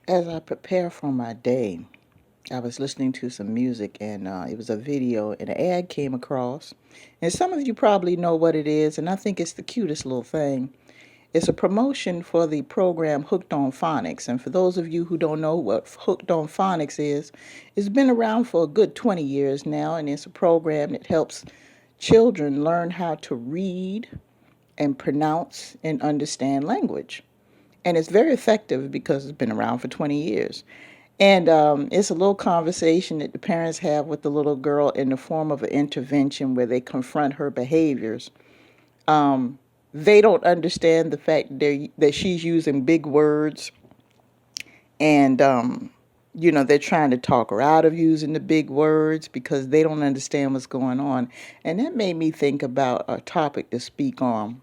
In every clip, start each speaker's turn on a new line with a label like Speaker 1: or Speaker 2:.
Speaker 1: As I prepare for my day, I was listening to some music and it was a video and an ad came across. And some of you probably know what it is, and I think it's the cutest little thing. It's a promotion for the program Hooked on Phonics. And for those of you who don't know what Hooked on Phonics is, it's been around for a good 20 years now, and it's a program that helps children learn how to read and pronounce and understand language. And it's very effective because it's been around for 20 years. And it's a little conversation that the parents have with the little girl in the form of an intervention where they confront her behaviors. Um, they don't understand the fact that she's using big words, and they're trying to talk her out of using the big words because they don't understand what's going on. And that made me think about a topic to speak on.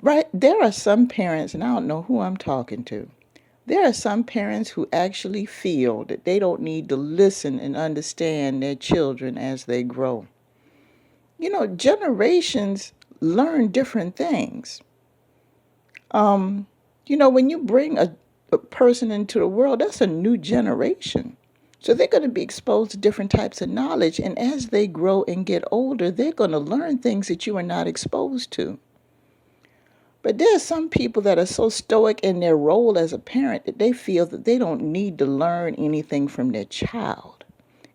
Speaker 1: Right, there are some parents, and I don't know who I'm talking to. There are some parents who actually feel that they don't need to listen and understand their children as they grow. Generations learn different things. When you bring a person into the world, that's a new generation. So they're going to be exposed to different types of knowledge. And as they grow and get older, they're going to learn things that you are not exposed to. But there are some people that are so stoic in their role as a parent that they feel that they don't need to learn anything from their child.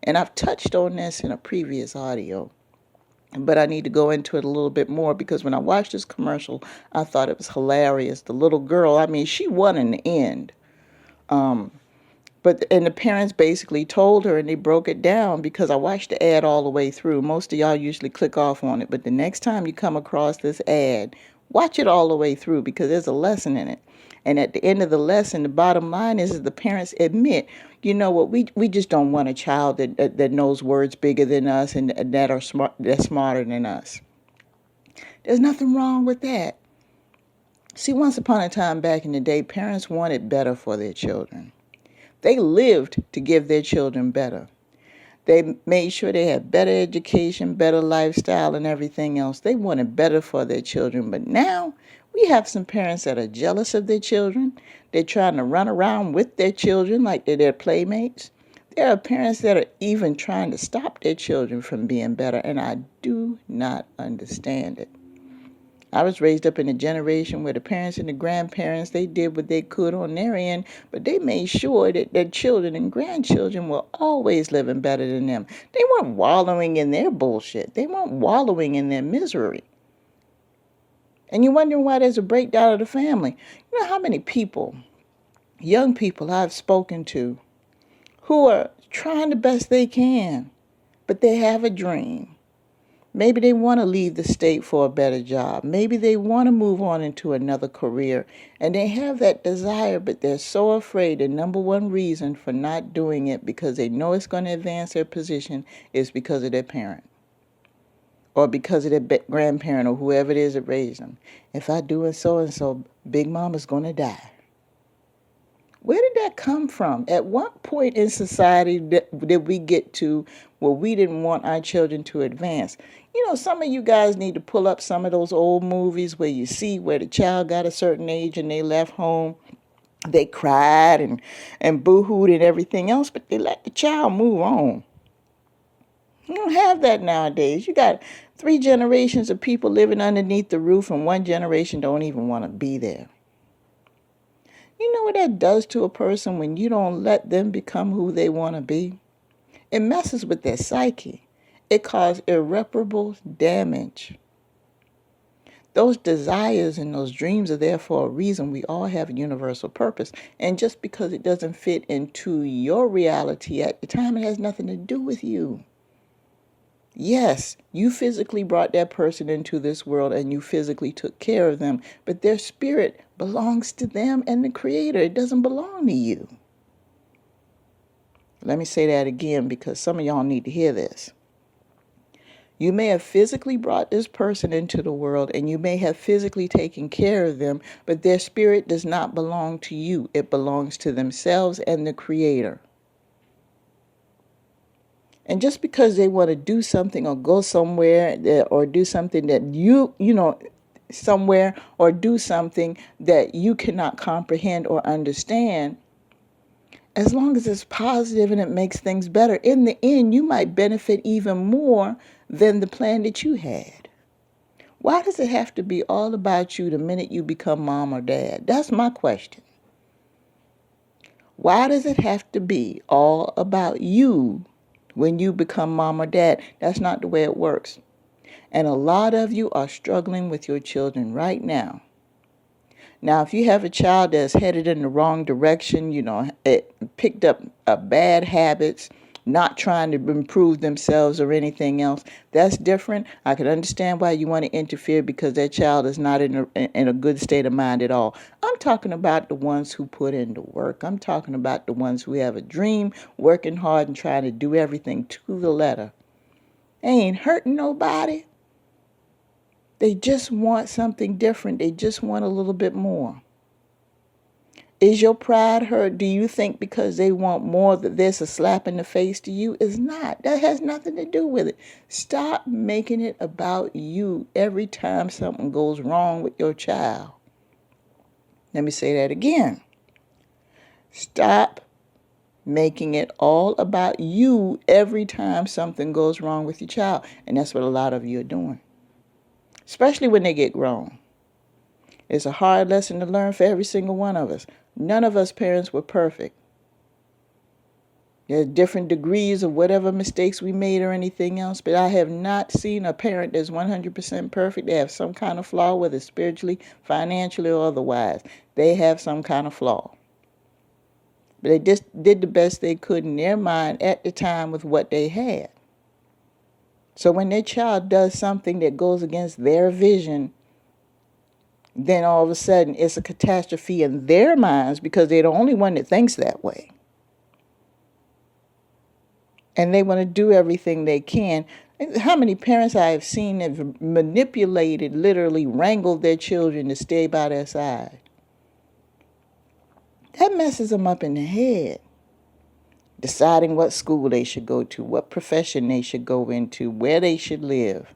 Speaker 1: And I've touched on this in a previous audio, but I need to go into it a little bit more because when I watched this commercial, I thought it was hilarious. The little girl, I mean, she won in the end. And the parents basically told her, and they broke it down because I watched the ad all the way through. Most of y'all usually click off on it, but the next time you come across this ad, watch it all the way through because there's a lesson in it. And at the end of the lesson, the bottom line is the parents admit, you know what, we just don't want a child that knows words bigger than us and that's smarter than us. There's nothing wrong with that. See, once upon a time back in the day, parents wanted better for their children. They lived to give their children better. They made sure they had better education, better lifestyle, and everything else. They wanted better for their children. But now we have some parents that are jealous of their children. They're trying to run around with their children like they're their playmates. There are parents that are even trying to stop their children from being better, and I do not understand it. I was raised up in a generation where the parents and the grandparents, they did what they could on their end, but they made sure that their children and grandchildren were always living better than them. They weren't wallowing in their bullshit. They weren't wallowing in their misery. And you're wondering why there's a breakdown of the family. You know how many people, young people I've spoken to, who are trying the best they can, but they have a dream. Maybe they want to leave the state for a better job. Maybe they want to move on into another career. And they have that desire, but they're so afraid. The number one reason for not doing it because they know it's going to advance their position is because of their parent. Or because of their grandparent or whoever it is that raised them. If I do it so and so, Big Mama's going to die. Where did that come from? At what point in society did we get to where we didn't want our children to advance? Some of you guys need to pull up some of those old movies where you see where the child got a certain age and they left home. They cried and boo-hooed and everything else, but they let the child move on. You don't have that nowadays. You got 3 generations of people living underneath the roof and 1 generation don't even want to be there. You know what that does to a person when you don't let them become who they want to be? It messes with their psyche. It causes irreparable damage. Those desires and those dreams are there for a reason. We all have a universal purpose. And just because it doesn't fit into your reality at the time, it has nothing to do with you. Yes, you physically brought that person into this world and you physically took care of them, but their spirit belongs to them and the Creator. It doesn't belong to you. Let me say that again because some of y'all need to hear this. You may have physically brought this person into the world and you may have physically taken care of them, but their spirit does not belong to you. It belongs to themselves and the Creator. And just because they want to do something or go somewhere or do something that somewhere or do something that you cannot comprehend or understand, as long as it's positive and it makes things better, in the end, you might benefit even more than the plan that you had. Why does it have to be all about you the minute you become mom or dad? That's my question. Why does it have to be all about you when you become mom or dad? That's not the way it works. And a lot of you are struggling with your children right now. Now, if you have a child that's headed in the wrong direction, it picked up bad habits, not trying to improve themselves or anything else, that's different. I can understand why you want to interfere because that child is not in a good state of mind at all. I'm talking about the ones who put in the work. I'm talking about the ones who have a dream, working hard and trying to do everything to the letter. They ain't hurting nobody. They just want something different. They just want a little bit more. Is your pride hurt? Do you think because they want more that there's a slap in the face to you? It's not. That has nothing to do with it. Stop making it about you every time something goes wrong with your child. Let me say that again. Stop making it all about you every time something goes wrong with your child. And that's what a lot of you are doing, especially when they get grown. It's a hard lesson to learn for every single one of us. None of us parents were perfect. There's different degrees of whatever mistakes we made or anything else, but I have not seen a parent that's 100% perfect. They have some kind of flaw, whether spiritually, financially, or otherwise. They have some kind of flaw. But they just did the best they could in their mind at the time with what they had. So when their child does something that goes against their vision, then all of a sudden it's a catastrophe in their minds because they're the only one that thinks that way. And they want to do everything they can. How many parents I have seen have manipulated, literally wrangled their children to stay by their side? That messes them up in the head. Deciding what school they should go to, what profession they should go into, where they should live.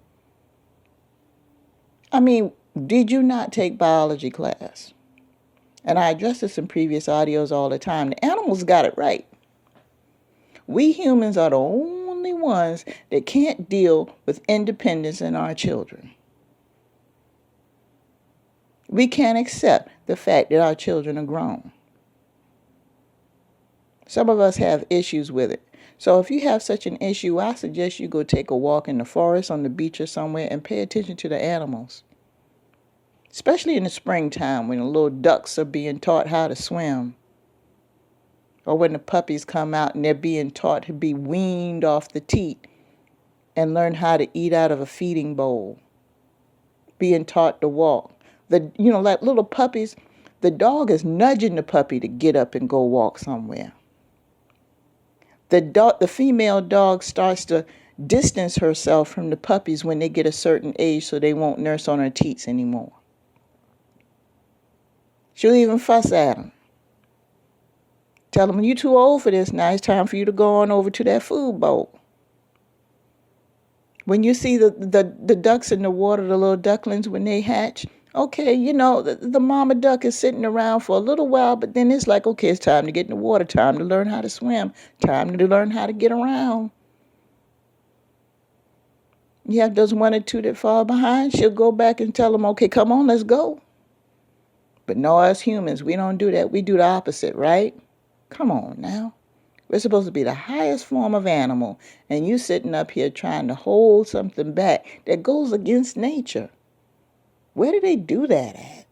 Speaker 1: I mean, did you not take biology class? And I address this in previous audios all the time. The animals got it right. We humans are the only ones that can't deal with independence in our children. We can't accept the fact that our children are grown. Some of us have issues with it. So if you have such an issue, I suggest you go take a walk in the forest, on the beach or somewhere, and pay attention to the animals. Especially in the springtime when the little ducks are being taught how to swim. Or when the puppies come out and they're being taught to be weaned off the teat and learn how to eat out of a feeding bowl. Being taught to walk. Like little puppies, the dog is nudging the puppy to get up and go walk somewhere. The female dog starts to distance herself from the puppies when they get a certain age so they won't nurse on her teats anymore. She'll even fuss at them. Tell them, you're too old for this now. It's time for you to go on over to that food bowl. When you see the ducks in the water, the little ducklings, when they hatch, okay, the mama duck is sitting around for a little while, but then it's like, okay, it's time to get in the water, time to learn how to swim, time to learn how to get around. You have those one or two that fall behind, she'll go back and tell them, okay, come on, let's go. But no, as humans, we don't do that. We do the opposite, right? Come on now. We're supposed to be the highest form of animal, and you sitting up here trying to hold something back that goes against nature. Where do they do that at?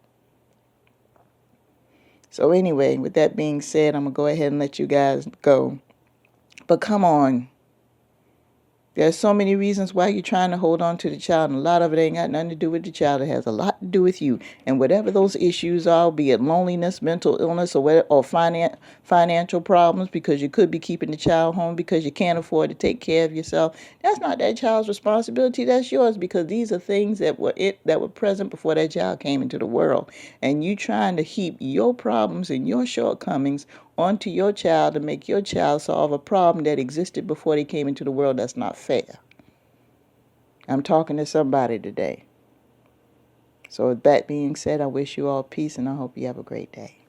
Speaker 1: So anyway, with that being said, I'm going to go ahead and let you guys go. But come on. There's so many reasons why you're trying to hold on to the child, and a lot of it ain't got nothing to do with the child. It has a lot to do with you. And whatever those issues are, be it loneliness, mental illness, or financial problems, because you could be keeping the child home because you can't afford to take care of yourself. That's not that child's responsibility. That's yours, because these are things that were present before that child came into the world. And you trying to heap your problems and your shortcomings onto your child to make your child solve a problem that existed before they came into the world. That's not fair. I'm talking to somebody today. So with that being said, I wish you all peace and I hope you have a great day.